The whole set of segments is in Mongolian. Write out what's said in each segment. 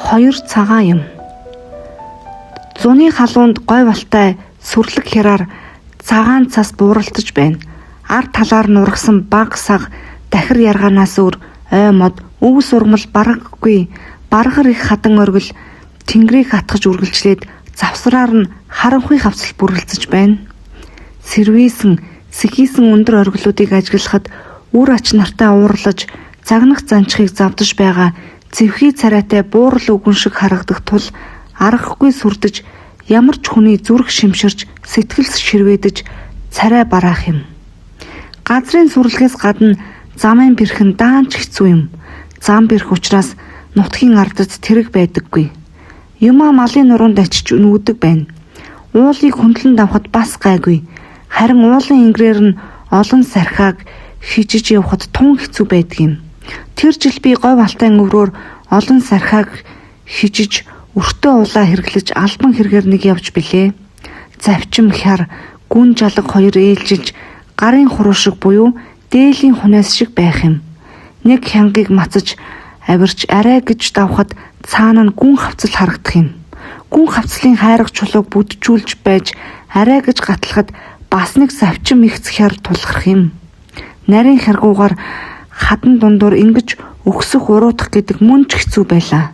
Хоёр цагаан юм. Зуны халуунд гой балтай сүрлэг хяраар цагаан цас бууралтаж байна. Ард талаар нургасан баг саг дахир яргаанаас өөр ой мод өвс ургамал бараггүй баргар их хадан оргил тэнгэрийг хатгаж үргэлжлээд завсраар нь харанхуй хавцал бүрлэлцэж байна. Сэрвээсэн сэхийсэн өндөр оргилуудыг ажиглахад үр ач нартай уурлаж загнах занчхыг завдаж байгаа зэвхий царайтай буурал үгэн шиг харагдах тул аргахгүй сүрдэж ямар ч хүний зүрх шимширч сэтгэл ширвэдэж царай бараах юм. Газрын сүрлэгээс гадна замын бэрхэн даанч хэцүү юм. Зам бэрх учраас нутгийн ардад тэрэг байдаггүй. Юмаа малын нуруунд очиж нүүдэг байна. Уулыг хөндлөн давхад бас гайгүй. Харин уулын ингрээр нь олон сархааг хижиж явхад тун хэцүү байдаг юм. Тэр жил би говь алтай өврөөр олон сархааг хижиж өртөө улаа хэрглэж албан хэрэгээр нэг явж билээ. Завчим хяр гүн жалаг хоёр ээлжилж гарын хуруу шиг буюу дээлийн хүнээс шиг байх юм. Нэг хянгийг мацаж авирч арай гэж давхад цаана нь гүн хавцал харагдах юм. Гүн хавцлын хайрах чулууг бүдчүүлж байж арай гэж гатлахад бас нэг завчим их хяр тулгарх юм. Нарийн хяргуугаар хадан дундуур ингэж өгсөх уруутах гэдэг мөн ч хэцүү байлаа.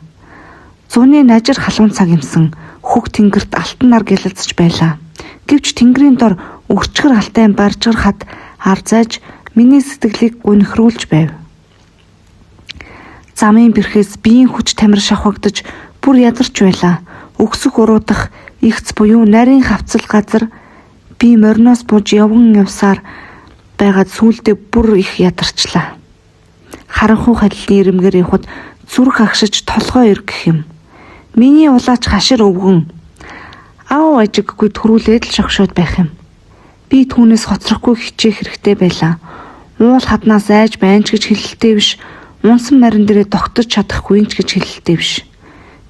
Зуны нажир халуун цаг юмсан хөг тэнгэрт алтан нар гялалцж байлаа. Гэвч тэнгэрийн дор өрчгөр алтай баржгар хад ар зайж миний сэтгэлийг гүнхрүүлж байв. Замын бэрхээс биеийн хүч тамир шавхагдаж бүр ядарч байлаа. Өгсөх уруутах ихц буюу нарийн хавцал газар би мориноос бууж явсаар байгаад сүүлдээ бүр их ядарчлаа. Харанхуй халилын ирэмгээр явхад зүрх агшиж толгой эргэх юм. Миний улаач хашир өвгөн аав ажиггүй төрүүлээд л шогшоод байх юм. Би түүнээс хоцрохгүй хичээх хэрэгтэй байлаа. Уул хаднаас айж байнч гэж хэлэлтэй биш. Унсан марин дээрээ тогтож чадахгүй ч гэж хэлэлтэй биш.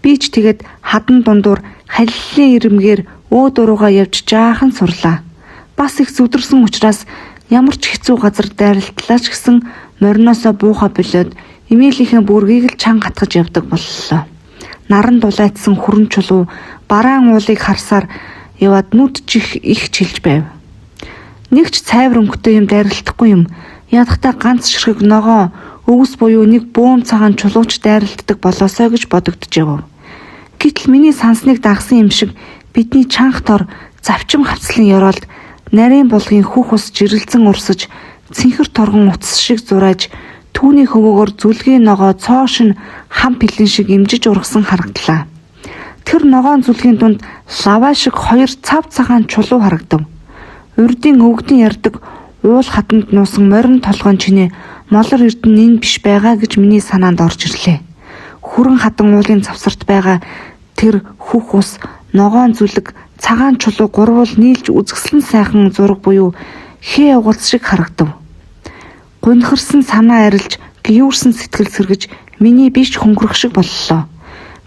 Би ч тэгээд хадан дундуур халилын ирэмгээр өөд уруугаа явж жаахан сурлаа. Бас их зүдэрсэн учраас ямар ч хэцүү газар дайралтлаа ч гэсэн мориноосоо бууха болоод эмээлийнхээ бүргийг л чанга хатгаж явдаг боллоо. Наран дулайтсан хүрэн чулуу бараан уулыг харсаар яваад нүд чих их чилж байв. Нэг ч цайвар өнгөтэй юм дайралтахгүй юм. Ядахтаа ганц ширхэг ногоо өвс буюу нэг бөөм цагаан чулууч дайралтдаг болоосоо гэж бодогдож яв. Гэтэл миний сансныг дагсан юм шиг бидний чанга тор завчим хавцлын ёроолд нарийн булгийн хүүх ус жирэлзэн урсаж цэнхэр торгон утас шиг зураж түүний хөвөөгөр зүлгийн ногоо цоошин хам пилэн шиг имжиж ургасан харагдлаа. Тэр ногоон зүлгийн дунд лаваа шиг хоёр цав цагаан чулуу харагдав. Урдын өвгдөн ярддаг уул хатанд нуусан морин толгойн чинээ молор эрдэнэ энэ биш байгаа гэж миний санаанд орж ирлээ. Хүрэн хадан уулын завсарт байгаа тэр хүүх ус ногоон зүлэг цагаан чулуу гурвал нийлж үзэсгэлэн сайхан зураг буюу хээ угалц шиг харагдав. Гунхарсан санаа арилж гүйрсэн сэтгэл сэргэж миний биш хөнгөрөх шиг боллоо.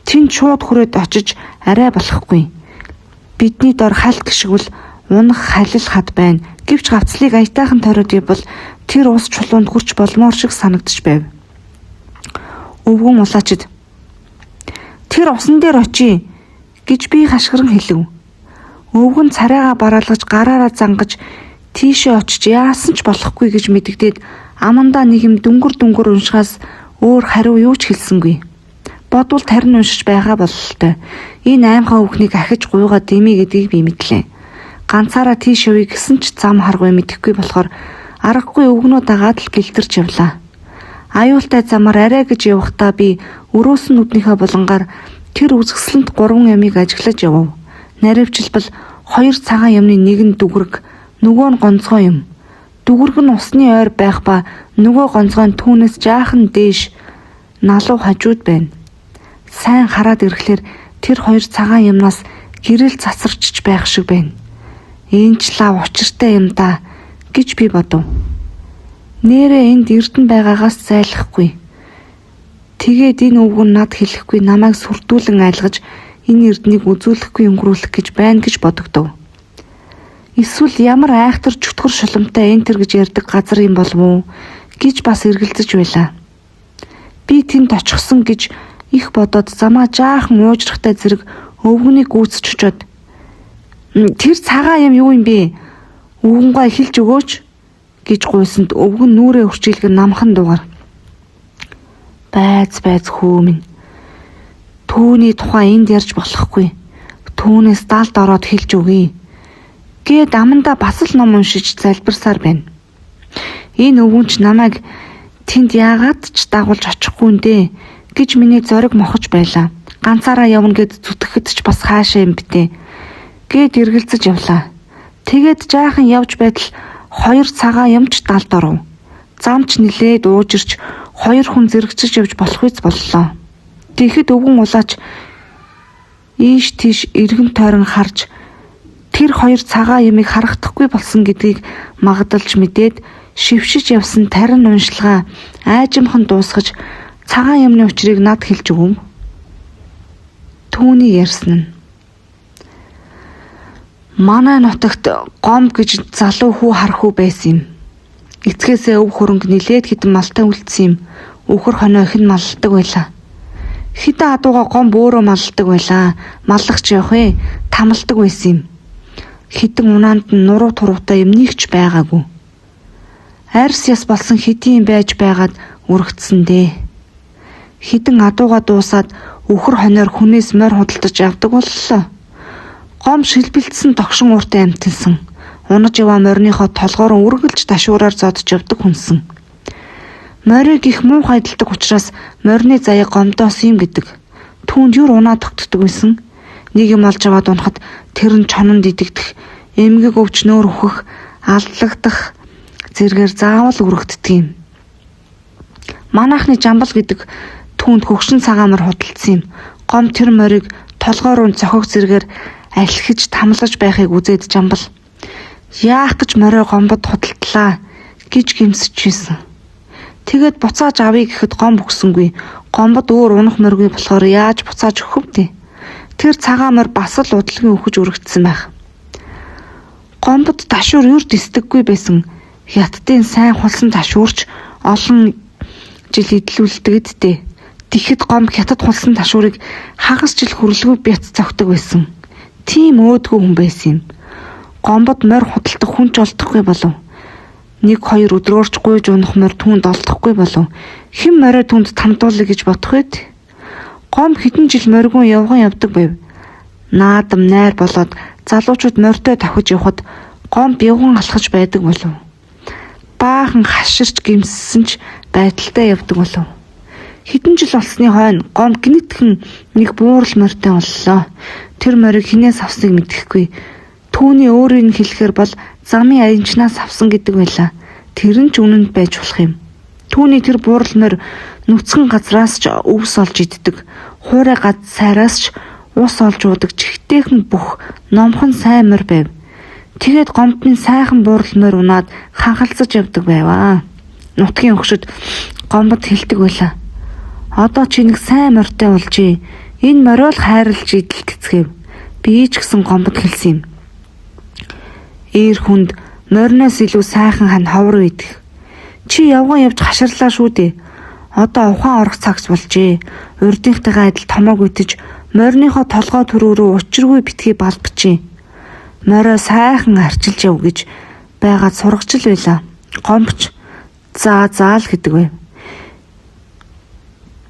Тэнд шууд хүрээд очиж арай болохгүй. Бидний дор халт гიშгвэл унах халил хад байна. Гэвч гавцлыг аятайхан ториод явбал тэр ус чулуунд хүрч болмоор шиг санагдаж байв. Өвгөн улаачид тэр усан дээр очие гэж би хашгиран хэлв. Өвгөн царайгаа бараалгаж гараараа зангаж тийшээ очиж яасан ч болохгүй гэж мэдэгдээд амандаа нэг юм дүнгэр уншихаас өөр хариу юу ч хэлсэнгүй. Бодвол тарин уншиж байгаа бололтой. Энэ аймхаа өвгнийг ахиж гуйгаа дэмий гэдгийг би мэдлээ. Ганцаараа тийш явъя гэсэн ч зам харгүй мэдэхгүй болохоор аргагүй өвгнөө дагаад л гэлтэрч явлаа. Аюултай замаар арай гэж явахдаа би өрөөсөн нүднийхээ булангаар тэр үзэсгэлэнт 3 ямыг ажиглаж явв. Наривчлбал 2 цагаан юмны нэг нь дүгрэг, нөгөө нь гонцгой юм. Дүгрэг нь усны ойр байх ба нөгөө гонцгой нь түүнээс жаахан дээш налуу хажууд байна. Сайн хараад ирэхлээр тэр 2 цагаан юмнаас гэрэл цацарчж байх шиг байна. Энэ ч лав учиртай юм да гэж би бодов. Нээрээ энд эрдэнэ байгаагаас зайлахгүй. Тэгээд энэ өвгөн над хэлэхгүй намайг сүрдүүлэн айлгаж энэ эрднийг үзүүлэхгүй өнгөрүүлэх гэж байна гэж бодогдов. Эсвэл ямар айхтар чөтгөр шуламтай энтер гэж ярьдаг газар юм болов уу гэж бас эргэлзэж байлаа. Би тэнд очихсон гэж их бодоод замаа жаахан уужрахтай зэрэг өвгөнийг гүйцэж очоод "Тэр цагаан юм юу юм бэ? Өвгөнгөө эхэлж өгөөч" гэж гуйсанд өвгөн нүрээ өрчилгэн намхан дугаар "Байц хүү минь. Түүний тухай энд ярьж болохгүй. Түүнээс далд ороод хэлж өгье" гээд амандаа бас л ном уншиж залбирсаар байна. Энэ өвгөн ч намайг тэнд яагаад ч дагуулж очихгүй нэ гэж миний зориг мохож байлаа. Ганцаараа явна гэд зүтгэхэд ч бас хаашаа юм битээ гээд эргэлзэж явлаа. Тэгээд жаахан явж байтал 2 цагаан юмч далд оров. Замч нилээд уужирч 2 хүн зэрэгцэж явж болохгүй боллоо. Тэгэхэд өвгөн улаач ийш тийш эргэн тойрон харж тэр 2 цагаан юмыг харахдаггүй болсон гэдгийг магадалж мэдээд шившиж явсан тарин уншилгаа айжимхан дуусгаж цагаан юмны учрыг над хэлж өгөв. Түүний ярьсан нь манай нутагт гом гэж залуу хүү харах уу байсан юм. Эцгээсээ өв хөрөнгө нилээд хитэн малтай үлдсэн юм. Үхэр хоноо ихэн малладаг байлаа. Хитэн адууга гом өөрөө малладаг байлаа. Маллагч явах ээ тамалдаг байсан юм. Хитэн унаанд нь нуруу туруутай юм нэгч байгаагүй. Арьс яс болсон хитийн байж байгаад үргэцсэн дээ. Хитэн адууга дуусаад үхэр хоноор хүнээс морь худалдаж авдаг боллоо. Гом шилбэлтсэн тогшин ууртай амтэлсэн. Унаж яваа морьныхоо толгоор үргэлж дашуураар зодж явдаг хүнсэн. Морийг их муухай эдэлдэг учраас морины заяа гомдоос юм гэдэг. Түүнд юр унаа тогтдог байсан. Нэг юм олж аваад унахад тэр нь чононд идэгдэх, эмгэг өвч нөөр үхэх, алдлагдах зэргээр заавал үрэгддэг юм. Манайхны жамбал гэдэг түүнд хөгшин цагаамар худалдсан юм. Гом тэр морийг толгоор нь цохог зэргээр алхиж тамлаж байхыг үзээд жамбал яах гэж морой гомбод худалдлаа гэж гимсэж байсан. Тэгээд буцааж авъя гэхэд гом өгсөнгүй. Гомбод өөр унах моргүй болохоор яаж буцааж өгөх вэ? Тэр цагаан морь бас л удалгүй өгөж үргэлжсэн байх. Гомбод ташуур юрд дисдэггүй байсан. Хятадын сайн хулсан ташуурч олон жил идэлүүлдэг дээ. Тэгэхэд гом хятад хулсан ташуурыг хагас жил хүрэлгүй бяц цогтөг байсан. Тийм өөдгөө хүн байсан юм. Гомбод морь худалдах хүн ч олдохгүй болов. 1-2 өдрөөрч гуйж унах морь түүнд олдохгүй болов. Хэн морой түүнд тамдуулъя гэж бодох вэ? Гом хэдэн жил моргон явган явдаг байв. Наадам найр болоод залуучууд морьтой давхиж явхад гом явган алхаж байдаг болов. Баахан хаширч гимссэн ч байдалтай явдаг болов. Хэдэн жил болсны хойно гом гинэтхэн нэг буурал морьтой боллоо. Тэр морийг хинээс авсныг мэдэхгүй. Түүний өөрийг хэлэхээр бол замын аянчнаас авсан гэдэг байлаа. Тэр нь ч үнэнд байж болох юм. Түүний тэр буурал морь нүцгэн газраас ч өвс олж иддэг. Хуурай гад сайраас ч ус олж уудаг чихтэйхэн бүх номхон сайн морь байв. Тэгээд гомдны сайхан буурал морь унаад ханхалцаж явдаг байваа. Нутгийн өгшөд гомбод хэлдэг байлаа. Одоо чи нэг сайн морьтой болжээ. Энэ морь л хайрлж идэлтцгээв. Би ч гэсэн гомбод хэлсэн юм. Ээр хүнд морьноос илүү сайхан хань ховор идэх. Чи явган явж хаширлаа шүү дээ. Одоо ухаан орох цагс болжээ. Урдынхтайгаа адил томоог үтэж морьныхоо толгой төрөө рүү учиргүй битгий балбчээ. Морой сайхан арчилж яв гэж байгаад сургачл байлаа. Гомбч заал гэдэг байв.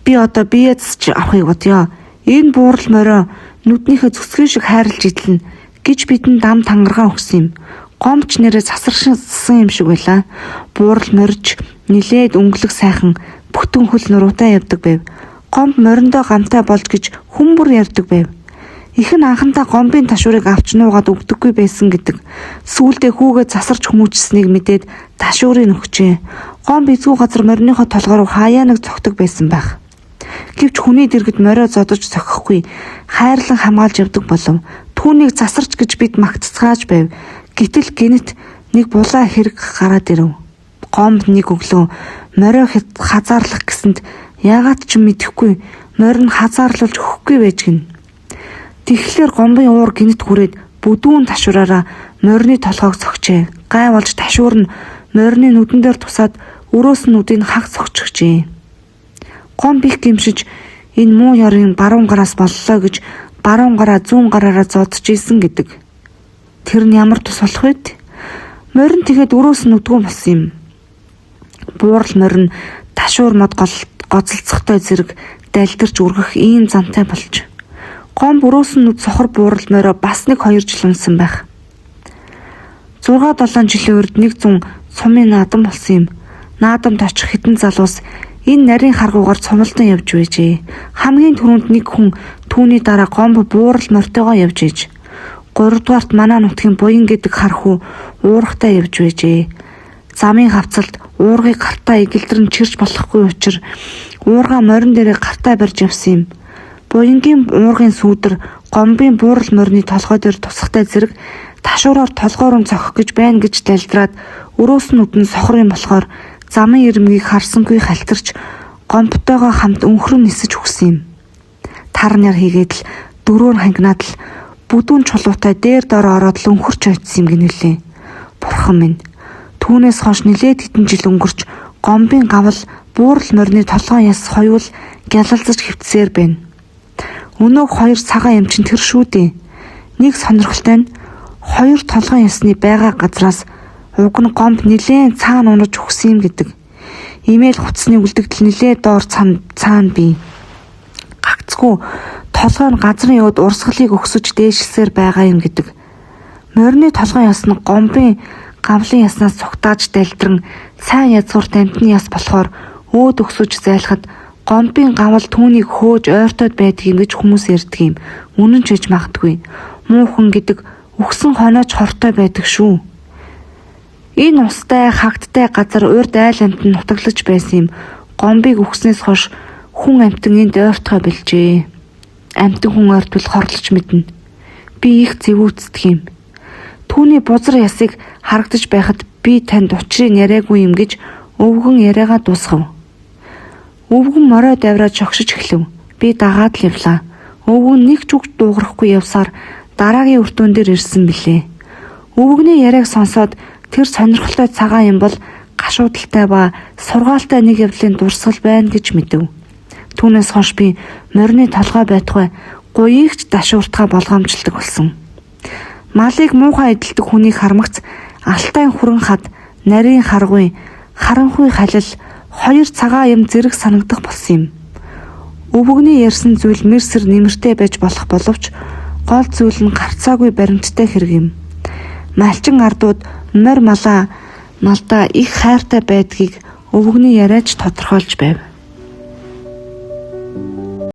Би одоо биеэс ч авахыг бодё. Энэ буурал морой нүднийхээ зүсгэн шиг хайрлж идэлнэ гэж бидэн дам тангаргаан өгсөн юм. Гомч нэрээ засарсан юм шиг байлаа. Буурал морж нилээд өнгөлөг сайхан бүтэн хөл нуруутай явдаг байв. Гомб мориндоо гамтай болж гэж хүмүүр ярьдаг байв. Ихэн анхандаа гомбын ташуурыг авч нуугаад өгдөггүй байсан гэдэг. Сүүлдээ хүүгээ засарч хүмүүжсэнийг мэдээд ташуурыг өгчээ. Гомб эзгүй газар морьныхоо толгоор хаяа нэг цогтөг байсан байх. Гэвч хүний дэргэд морой зодож цохихгүй хайрлан хамгаалж явдаг болов. Түүнийг засарч гэж бид магтцгааж байв. Гэтэл гинэт нэг булаа хэрэг гараад ирэв. Гомб нэг өглөө морой хазаарлах гэсэнд яагаад ч мэдэхгүй морь нь хазаарлуулж өгөхгүй байж гин. Тэгэхээр гомбын уур гинэт хүрээд бүдүүн ташуураараа морьны толгойг цогчээ. Гай болж ташуур нь морьны нүдэн дээр тусаад өрөөс нь нүдийг хаг цогчгчээ. Гомб их гимшиж Энэ муу ёрын баруун гараас боллоо гэж баруун гараа зүүн гараараа зодж ийсэн гэдэг. Тэр нь ямар тус болох вэ? Морин тэгэхэд өрөөс нь үдгүүн болсон юм. Буурал морин ташуур мод гоцолцохтой зэрэг далдирч үргэх ийм зантай болж. Гом өрөөс нь сохор буурал мороо бас нэг 2 жил унсан байх. 6-7 жилийн урд 100 сумын наадам болсон юм. Наадамд очих хэдэн залуус энэ нарийн харгуугаар цумалдан явж байжээ. Хамгийн түрүүнд нэг хүн түүний дараа гомбо буурал мортойгоо явж ийж. 3 дугаарт манай нутгийн буян гэдэг хархуу уурахтай явж байжээ. Замын хавцалд уургыг гартаа эгэлдэрэн чирч болохгүй учраас уурга морин дээрээ гартаа барьж явсан юм. Буянгийн уургын сүүдэр гомбын буурал морины толгой дээр тусахтай зэрэг ташуураар толгоорон цохих гэж байна гэж далдраад өрөөс нь үдэн сохор юм болохоор замын ирмгийг харсангүй халтарч гомбтойгоо хамт өнхрөн нисэж өгсөн юм. Тарнаар хийгээд л 4 хангинаад л бүдүүн чулуутай дээр дор ороод л өнхөрч очсон юм гинэлээ. Бурхан минь. Түүнээс хойш нилээд хэдэн жил өнгөрч гомбын гавал буурал морины толгой яс хоёул гялалзаж хөвтсээр байна. Өнөөх 2 цагаан эмчин тэр шүү дээ. Нэг сонирхолтой нь 2 толгой ясны байгаа газраас уг нь гомб нилээн цаана унаж өгсөн юм гэдэг. Имэйл хуцсны үлдэгдэл нилээ доор цаана бий. Гагцгүй толгой нь газрын явд урсгалыг өгсөж дээшилсээр байгаа юм гэдэг. Морины толгой яс нь гомбын гавлын яснаас цугтааж далдран сайн язгуур тамтны яс болохоор өөд өгсөж зайлахад гомбын гавал түүнийг хөөж ойртоод байдаг юм гэж хүмүүс ярьдаг юм. Үнэн ч гэж магадгүй. Муухан гэдэг үхсэн хонооч хортой байдаг шүү. Энэ устай хагттай газар урд айл амт нь нутаглаж байсан юм. Гомбыг үхснээс хойш хүн амтан энд ойртгой билжээ. Амтан хүн ойртвол хорлож мэднэ. Би их зэвүүцдэг юм. Түүний бузар ясыг харагдаж байхад би танд учрыг яриаггүй юм гэж өвгөн яриагаа дуусгав. Өвгөн морой давраад шогшиж эхлэв. Би дагаад л явлаа. Өвгөн нэг ч үг дуугарахгүй явсаар дараагийн өртөөн дээр ирсэн билээ. Өвгөний яриаг сонсоод тэр сонирхолтой цагаан юм бол гашуудалтай ба сургаалтай нэг явдлын дурсгал байна гэж мэдэв. Түүнээс хойш би морины толгой байтугай гуйгч дашууртгаа болгоомжлдог болсон. Малыг муухай эдэлдэг хүнийг хармагц алтай хүрэн хад нарийн харгуй харанхуй халил 2 цагаан юм зэрэг санагдах болсон юм. Өвгөний ярьсан зүйл мэрсэр нэмэртэй байж болох боловч гол зүйл нь гарцаагүй баримттай хэрэг юм. Малчин ардууд морь малдаа их хайртай байдгийг өвгөний яриач тодорхойлж байв.